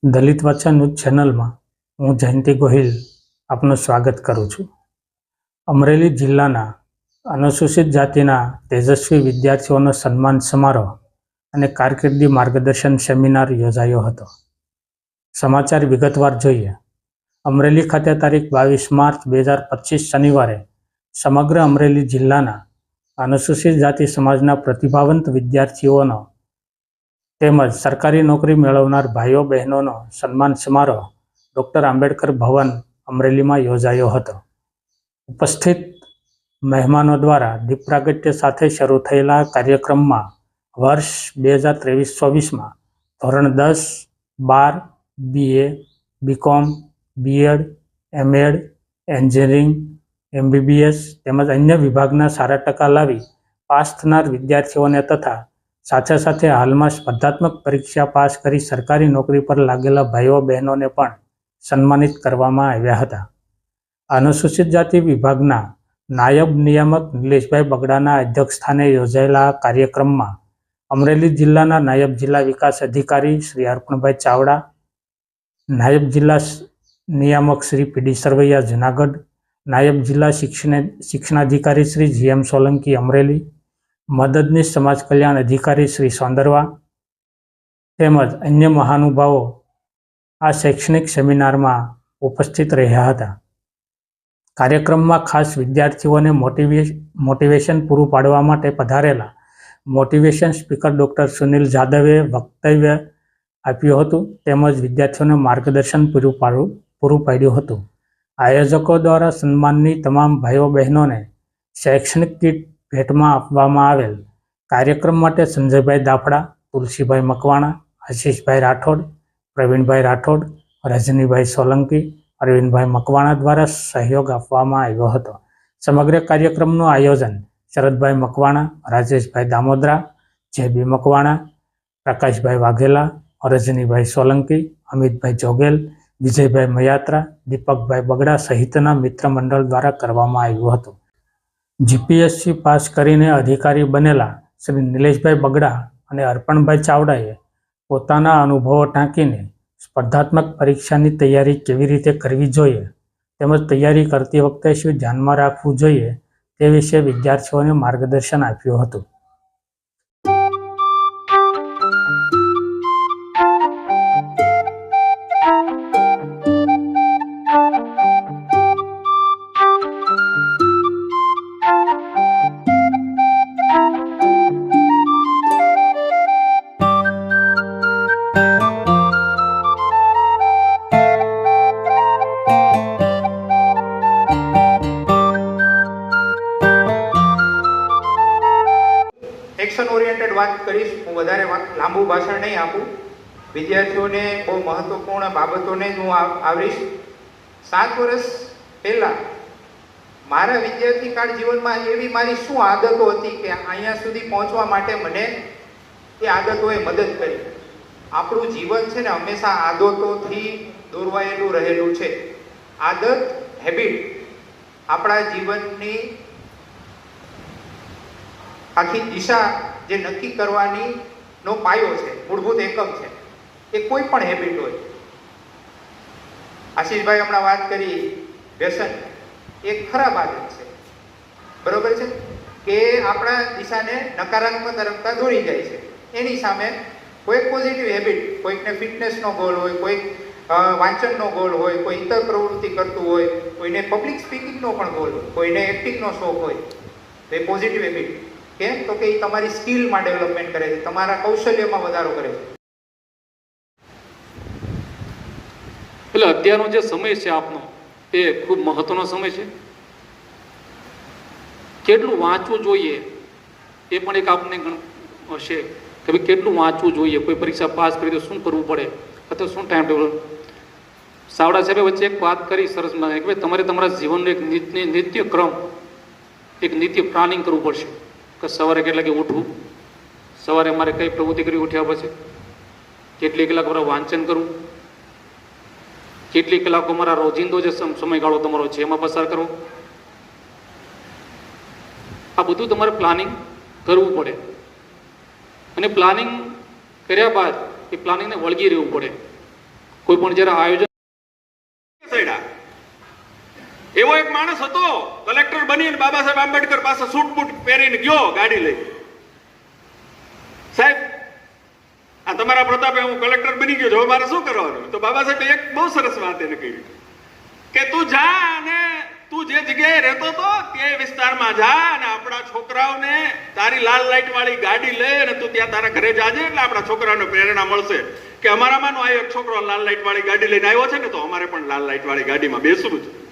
દલિત વાચા news ચેનલમાં હું જયંતિ ગોહિલ આપનું સ્વાગત કરું છું. અમરેલી જિલ્લાના અનુસૂચિત જાતિના તેજસ્વી વિદ્યાર્થીઓનો સન્માન સમારોહ અને કારકિર્દી માર્ગદર્શન સેમિનાર યોજાયો હતો. સમાચાર વિગતવાર જોઈએ. અમરેલી ખાતે તારીખ 22 માર્ચ 2025 શનિવારે સમગ્ર અમરેલી જિલ્લાના અનુસૂચિત જાતિ સમાજના પ્રતિભાવંત વિદ્યાર્થીઓનો તેમજ સરકારી નોકરી મેળવનાર ભાઈઓ બહેનોનો સન્માન સમારોહ ડૉક્ટર આંબેડકર ભવન અમરેલીમાં યોજાયો હતો. ઉપસ્થિત મહેમાનો દ્વારા દીપ પ્રાગટ્ય સાથે શરૂ થયેલા કાર્યક્રમમાં વર્ષ 2023-24માં ધોરણ 10, 12, BA, BCom, BEd, MEd, engineering, MBBS તેમજ અન્ય વિભાગના સારા ટકા લાવી પાસ થનાર વિદ્યાર્થીઓને તથા સાથે સાથે હાલમાં સ્પર્ધાત્મક પરીક્ષા પાસ કરી સરકારી નોકરી પર લાગેલા ભાઈઓ બહેનોને પણ સન્માનિત કરવામાં આવ્યા હતા. અનુસૂચિત જાતિ વિભાગના નાયબ નિયામક નિલેશભાઈ બગડાના અધ્યક્ષસ્થાને યોજાયેલા આ કાર્યક્રમમાં અમરેલી જિલ્લાના નાયબ જિલ્લા વિકાસ અધિકારી શ્રી અર્પણભાઈ ચાવડા, નાયબ જિલ્લા નિયામક શ્રી PD સરવૈયા જુનાગઢ, નાયબ જિલ્લા શિક્ષણાધિકારી શ્રી GM સોલંકી અમરેલી, મદદનીશ સમાજ કલ્યાણ અધિકારી શ્રી સોંદરવા તેમજ અન્ય મહાનુભાવો આ શૈક્ષણિક સેમિનારમાં ઉપસ્થિત રહ્યા હતા. કાર્યક્રમમાં ખાસ વિદ્યાર્થીઓને મોટિવેશન પૂરું પાડવા માટે પધારેલા મોટિવેશન સ્પીકર ડૉક્ટર સુનિલ જાદવે વક્તવ્ય આપ્યું હતું તેમજ વિદ્યાર્થીઓને માર્ગદર્શન પૂરું પાડ્યું હતું. આયોજકો દ્વારા સન્માનની તમામ ભાઈઓ બહેનોને શૈક્ષણિક કીટ ભેટમાં આપવામાં આવેલ. કાર્યક્રમ માટે સંજયભાઈ દાફડા, તુલસીભાઈ મકવાણા, આશીષભાઈ રાઠોડ, પ્રવીણભાઈ રાઠોડ, રજનીભાઈ સોલંકી, અરવિંદભાઈ મકવાણા દ્વારા સહયોગ આપવામાં આવ્યો હતો. સમગ્ર કાર્યક્રમનું આયોજન શરદભાઈ મકવાણા, રાજેશભાઈ દામોદરા, JB મકવાણા, પ્રકાશભાઈ વાઘેલા, રજનીભાઈ સોલંકી, અમિતભાઈ જોગેલ, વિજયભાઈ મયાત્રા, દીપકભાઈ બગડા સહિતના મિત્ર મંડળ દ્વારા કરવામાં આવ્યું હતું. GPSC પાસ કરીને અધિકારી બનેલા શ્રી નિલેશભાઈ બગડા અને અર્પણભાઈ ચાવડાએ પોતાના અનુભવો ટાંકીને સ્પર્ધાત્મક પરીક્ષાની તૈયારી કેવી રીતે કરવી જોઈએ તેમજ તૈયારી કરતી વખતે શું ધ્યાનમાં રાખવું જોઈએ તે વિશે વિદ્યાર્થીઓને માર્ગદર્શન આપ્યું હતું. એક્શન ઓરિએન્ટેડ વાત કરીશ. હું વધારે લાંબુ ભાષણ નહીં આપું. વિદ્યાર્થીઓને બહુ મહત્વપૂર્ણ બાબતોને જ હું આવરીશ. 7 વર્ષ પહેલાં મારા વિદ્યાર્થી કાળ જીવનમાં એવી મારી શું આદતો હતી કે અહીંયા સુધી પહોંચવા માટે મને એ આદતોએ મદદ કરી. આપણું જીવન છે ને હંમેશા આદતોથી દોરવાયેલું રહેલું છે. આદત, હેબિટ આપણા જીવનની આખી દિશા જે નક્કી કરવાની નો પાયો છે, મૂળભૂત એકમ છે. એ કોઈ પણ હેબિટ હોય. આશીષભાઈ હમણાં વાત કરી વ્યસન, એ ખરાબ આદત છે. બરોબર છે કે આપણા દિશાને નકારાત્મક તરફ દોરી જાય છે. એની સામે કોઈ પોઝિટિવ હેબિટ, કોઈકને ફિટનેસનો ગોલ હોય, કોઈક વાંચનનો ગોલ હોય, કોઈ ઇતર પ્રવૃત્તિ કરતું હોય, કોઈને પબ્લિક સ્પીકિંગનો પણ ગોલ હોય, કોઈને એક્ટિંગનો શોખ હોય, તો એ પોઝિટિવ હેબિટ. કેમ? તો કે એ તમારી સ્કિલમાં ડેવલપમેન્ટ કરે છે, તમારા કૌશલ્યમાં વધારો કરે છે. એટલે અત્યારનો જે સમય છે આપનો એ ખૂબ મહત્વનો સમય છે. કેટલું વાંચવું જોઈએ એ પણ એક આપને હશે કે ભાઈ કેટલું વાંચવું જોઈએ, કોઈ પરીક્ષા પાસ કરી તો શું કરવું પડે અથવા શું ટાઈમ ટેબલ. સાવડા સાહેબે વચ્ચે એક વાત કરી સરસ મને કે ભાઈ તમારે તમારા જીવનનો એક નિત્ય ક્રમ, એક નિત્ય પ્લાનિંગ કરવું પડશે કે સવારે કેટલા કે ઉઠવું, સવારે અમારે કઈ પ્રવૃત્તિ કરી ઉઠ્યા પછી, કેટલી કલાક અમારે વાંચન કરવું, કેટલી કલાકો અમારા રોજિંદો જે સમયગાળો તમારો છે એમાં પસાર કરવો. આ બધું તમારે પ્લાનિંગ કરવું પડે. અને પ્લાનિંગ કર્યા બાદ એ પ્લાનિંગને વળગી રહેવું પડે. કોઈ પણ જ્યારે આયોજન સૈડા. એવો એક માણસ હતો કલેક્ટર બનીને બાબા સાહેબ આંબેડકર પાસે સૂટ બૂટ પહેરીને ગયો ગાડી લઈ. સાહેબ આ તમારા પ્રતાપે હું કલેક્ટર બની ગયો છું, હવે મારે શું કરવાનું? તો બાબા સાહેબે એક બહુ સરસ વાત એને કહી કે તું જા અને તું જે જગ્યાએ રહેતો હતો તે વિસ્તારમાં જા અને આપણા છોકરાઓને તારી લાલ લાઈટ વાળી ગાડી લે અને તું ત્યાં તારા ઘરે જાજે, એટલે આપણા છોકરાઓને પ્રેરણા મળશે કે અમારામાંનો આ એક છોકરો લાલ લાઈટ વાળી ગાડી લઈને આવ્યો છે ને, તો અમારે પણ લાલ લાઈટ વાળી ગાડીમાં બેસવું છે.